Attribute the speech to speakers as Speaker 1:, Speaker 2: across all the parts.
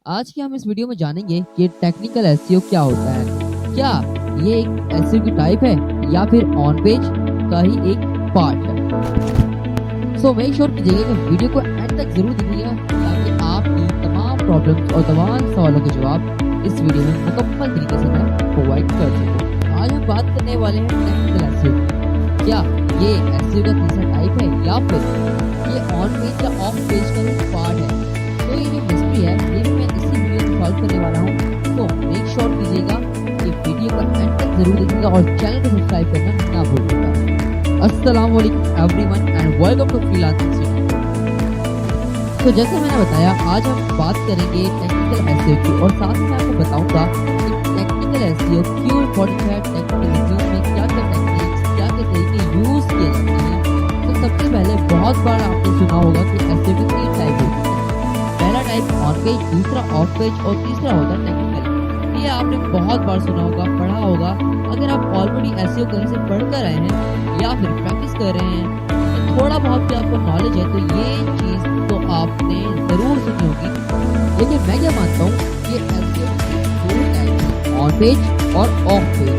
Speaker 1: आज की हम इस वीडियो में जानेंगे कि टेक्निकल एसईओ क्या होता है। क्या ये एक एसईओ की टाइप है या फिर ऑन पेज का ही एक पार्ट है। सो मेक श्योर कीजिएगा कि वीडियो को एंड तक जरूर देखिएगा ताकि आपकी तमाम प्रॉब्लम्स और तमाम सवालों के जवाब इस वीडियो में मुकम्मल तरीके से मैं प्रोवाइड कर सकूँ। आज हम बात करने वाले हैं टेक्निकल एसईओ। क्या ये एसईओ का तीसरा टाइप है या फिर ये ऑन पेज या ऑफ पेज का ही पार्ट है। तो ये जो मिस्ट्री है ये भी मैं इसी वीडियो में सॉल्व करने वाला हूँ। तो मेक श्योर कीजिएगा कि वीडियो को एंड तक जरूर देखिएगा और चैनल को सब्सक्राइब करना ना भूलिएगा। अस्सलाम वालेकुम everyone and welcome to freelancing city. तो जैसे मैंने बताया आज हम बात करेंगे टेक्निकल एसईओ की और साथ ही मैं आपको बताऊंगा कि टेक्निकल एसईओ क्यों इम्पोर्टेंट है, टेक्निकल एसईओ में क्या क्या टेक्निक्स क्या क्या तरीके यूज किए जाते हैं। तो सबसे पहले बहुत बार आपने सुना होगा कि एसईओ की 3 टाइप होती है। पहला टाइप ऑन पेज, दूसरा ऑफ पेज और तीसरा होता है टेक्निकल। ये आपने बहुत बार सुना होगा, पढ़ा होगा। अगर आप ऑलरेडी एसईओ कहीं से पढ़ कर आए हैं या फिर प्रैक्टिस कर रहे हैं तो थोड़ा बहुत भी आपको नॉलेज है तो ये चीज तो आपने जरूर सुनी होगी। लेकिन मैं क्या मानता हूँ कि एसईओ की 2 टाइप है, ऑन पेज और ऑफ पेज।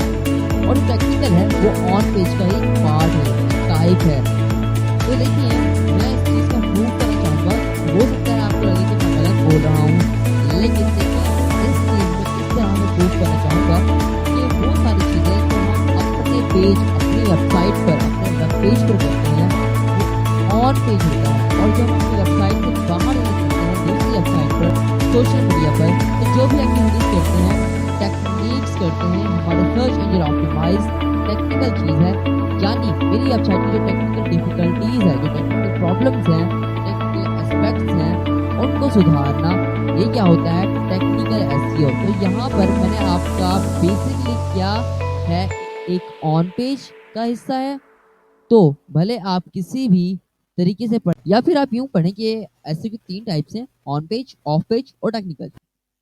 Speaker 1: और टेक्निकल है वो ऑन पेज का ही पार्ट है, टाइप है। तो देखिए मैं इस चीज का प्रूव करना चाहूंगा। हो सकता है आपको लगे कि मैं गलत बोल रहा हूँ, लेकिन देखिए इस चीज में इस तरह से प्रूव करना चाहूंगा कि वो सारी चीजें जो हम अपने पेज अपनी वेबसाइट पर अपने वेब पेज पर करते हैं वो ऑन पेज होता है। और जब हम अपनी वेबसाइट से बाहर निकलते हैं दूसरी वेबसाइट पर, सोशल मीडिया पर, तो जो भी एक्टिविटीज करते हैं, टेक्निक्स करते हैं, हमारा सर्च इंजन ऑप्टिमाइज टेक्निकल चीज है। यानी मेरी वेबसाइट की जो टेक्निकल डिफिकल्टीज है, जो टेक्निकल प्रॉब्लम्स हैं, टेक्निकल एस्पेक्ट्स हैं, उनको सुधारना, ये क्या होता है टेक्निकल एसईओ। तो यहाँ पर मैंने आपका बेसिकली क्या है एक ऑन पेज का हिस्सा है। तो भले आप किसी भी तरीके से पढ़ या फिर आप यूं पढ़ें कि एसईओ की 3 टाइप्स हैं, ऑन पेज, ऑफ पेज और टेक्निकल।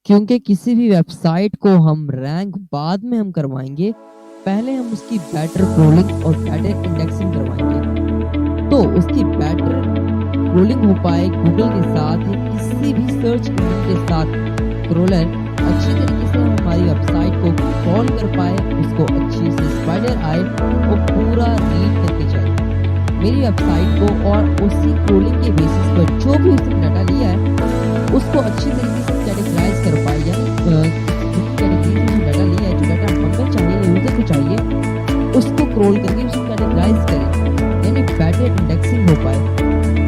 Speaker 1: क्योंकि किसी भी वेबसाइट को हम रैंक बाद में हम करवाएंगे, पहले हम उसकी बेटर क्रोलिंग और बेटर इंडेक्सिंग करवाएंगे। तो उसकी बेटर क्रोलिंग हो पाए गूगल के साथ या किसी भी सर्च इंजन के साथ, क्रोलर अच्छी तरीके से हमारी वेबसाइट को क्रॉल कर पाए, उसको अच्छी से स्पाइडर आए और पूरा रीड करके जाए मेरी वेबसाइट को। और उसी क्रोलिंग के बेसिस पर जो भी उसने डाटा लिया है उसको अच्छी तरीके से कैटेगराइज कर पाए। यानी कैटेगरी में डाटा लिया है, जो डाटा हमें चाहिए, यूजर को चाहिए, उसको क्रोल करके उसको कैटेगराइज करें, यानी बेटर इंडेक्सिंग हो पाए।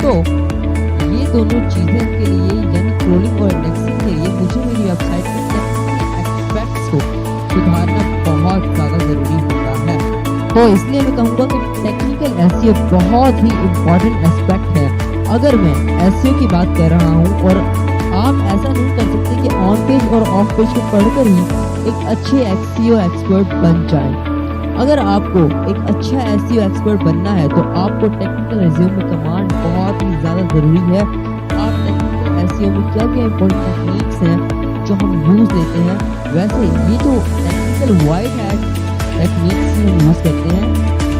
Speaker 1: तो ये दोनों चीजें के लिए यानी क्रोलिंग और इंडेक्सिंग के लिए मुझे मेरी वेबसाइट के टेक्निकल एस्पेक्ट्स को सुधारना बहुत ज़्यादा ज़रूरी होता है। तो इसलिए मैं कहूँगा कि टेक्निकल एसईओ बहुत ही इम्पोर्टेंट एस्पेक्ट है। अगर मैं एसईओ की बात कर रहा हूँ और आप ऐसा नहीं कर सकते कि ऑन पेज और ऑफ पेज को पढ़कर ही एक अच्छे एसईओ एक्सपर्ट बन जाए। अगर आपको एक अच्छा एसईओ एक्सपर्ट बनना है तो आपको टेक्निकल एसईओ में कमांड बहुत ही ज़्यादा ज़रूरी है। आप टेक्निकल एसईओ में क्या क्या इंपॉर्टेंट टेक्निक्स हैं जो हम यूज़ लेते हैं, वैसे ये जो टेक्निकल वाइट हैट टेक्निक्स हम यूज़ करते हैं,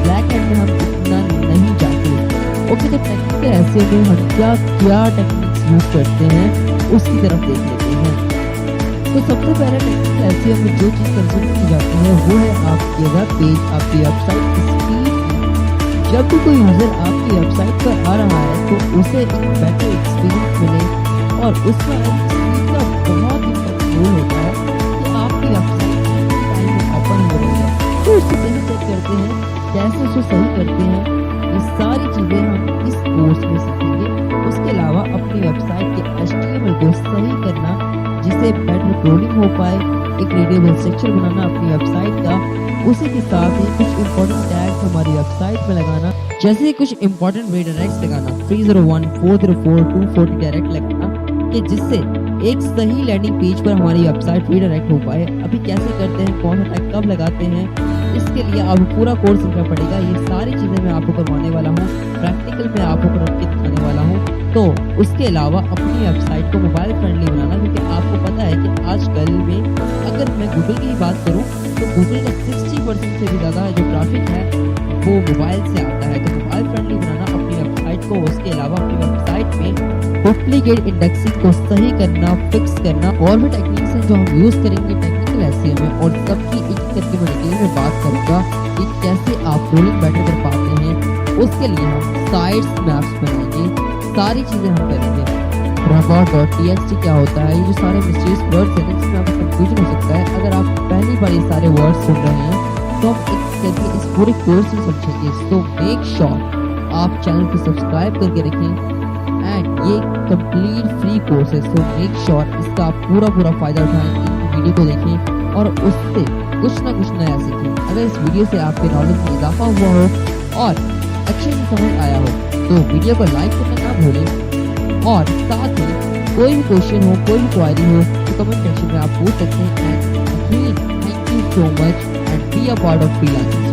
Speaker 1: ब्लैक हैट में हम इतना नहीं जाते। ओके, तो टेक्निकल एसईओ में हम क्या क्या टेक्निक्स यूज़ करते हैं उसकी तरफ देख लेते हैं। तो सबसे पहले टेक्निकल एसईओ में जो चीज़ कंसिडर की जाती है वो है आपके वेब पेज, आपकी वेबसाइट की स्पीड। जब भी कोई यूज़र आपकी वेबसाइट पर आ रहा है तो उसे एक बेटर एक्सपीरियंस मिले और उसका स्पीड का बहुत ही रोल होता है कि आपकी वेबसाइट टाइम में ओपन हो रही है। तो उसको कैसे चेक करते हैं, कैसे उसको सही करते हैं, ये सारी चीज़ें हम इस कोर्स में सीखेंगे। उसके अलावा अपनी वेबसाइट के HTML को सही करना जिससे बेटर क्रोलिंग हो पाए, एक रीडेबल स्ट्रक्चर बनाना अपनी वेबसाइट का, उसी के साथ ही कुछ इंपॉर्टेंट टैग्स हमारी वेबसाइट में लगाना, जैसे कुछ इंपॉर्टेंट रीडायरेक्ट्स लगाना, 301, 404, 240 डायरेक्ट लगाना कि जिससे एक सही लैंडिंग पेज पर हमारी वेबसाइट रीडायरेक्ट हो पाए। अभी कैसे करते हैं, कौन सा टैग कब लगाते हैं, इसके लिए आपको पूरा कोर्स सीखना पड़ेगा। ये सारी चीज़ें मैं आपको करवाने वाला हूँ, प्रैक्टिकल में आपको करके दिखाने वाला हूँ। तो उसके अलावा अपनी वेबसाइट को मोबाइल फ्रेंडली बनाना, क्योंकि आपको पता है कि आजकल में अगर मैं गूगल की बात करूं तो गूगल का 60% से भी ज़्यादा जो ट्रैफिक है वो मोबाइल से आता है। तो मोबाइल फ्रेंडली बनाना अपनी वेबसाइट को, उसके अलावा अपनी वेबसाइट में डुप्लीकेट रिलेटेड इंडेक्सिंग को सही करना, फिक्स करना और भी टेक्निक्स हैं जो हम यूज करेंगे टेक्निकल एसईओ में, और सबकी एक करके मैं डिटेल में बात करूंगा कि कैसे आप रोलिंग बेटर कर पाते हैं। उसके लिए हम साइट्स मैप्स बनाएंगे, सारी चीजें हम करेंगे। robot.txt क्या होता है, ये जो सारे मिस्टीरियस वर्ड्स हैं जिसमें आपको कंफ्यूजन हो सकता है। अगर आप पहली बार ये सारे वर्ड्स सुन रहे हैं तो हम एक करके इस पूरे कोर्स में समझेंगे। सो मेक श्योर आप चैनल को सब्सक्राइब करके रखें, एंड ये कंप्लीट फ्री कोर्स है। सो मेक श्योर इसका आप पूरा फायदा उठाएं, इस वीडियो को देखें और उससे कुछ ना कुछ नया सीखें। अगर इस वीडियो से आपके नॉलेज में इजाफा हुआ हो और अच्छे से समझ आया हो तो वीडियो को लाइक करना ना भूलें, और साथ ही कोई भी क्वेश्चन हो, कोई भी क्वारी हो तो कमेंट सेक्शन में आप पूछ सकते हैं। And thank you so much and be a part of freelancing.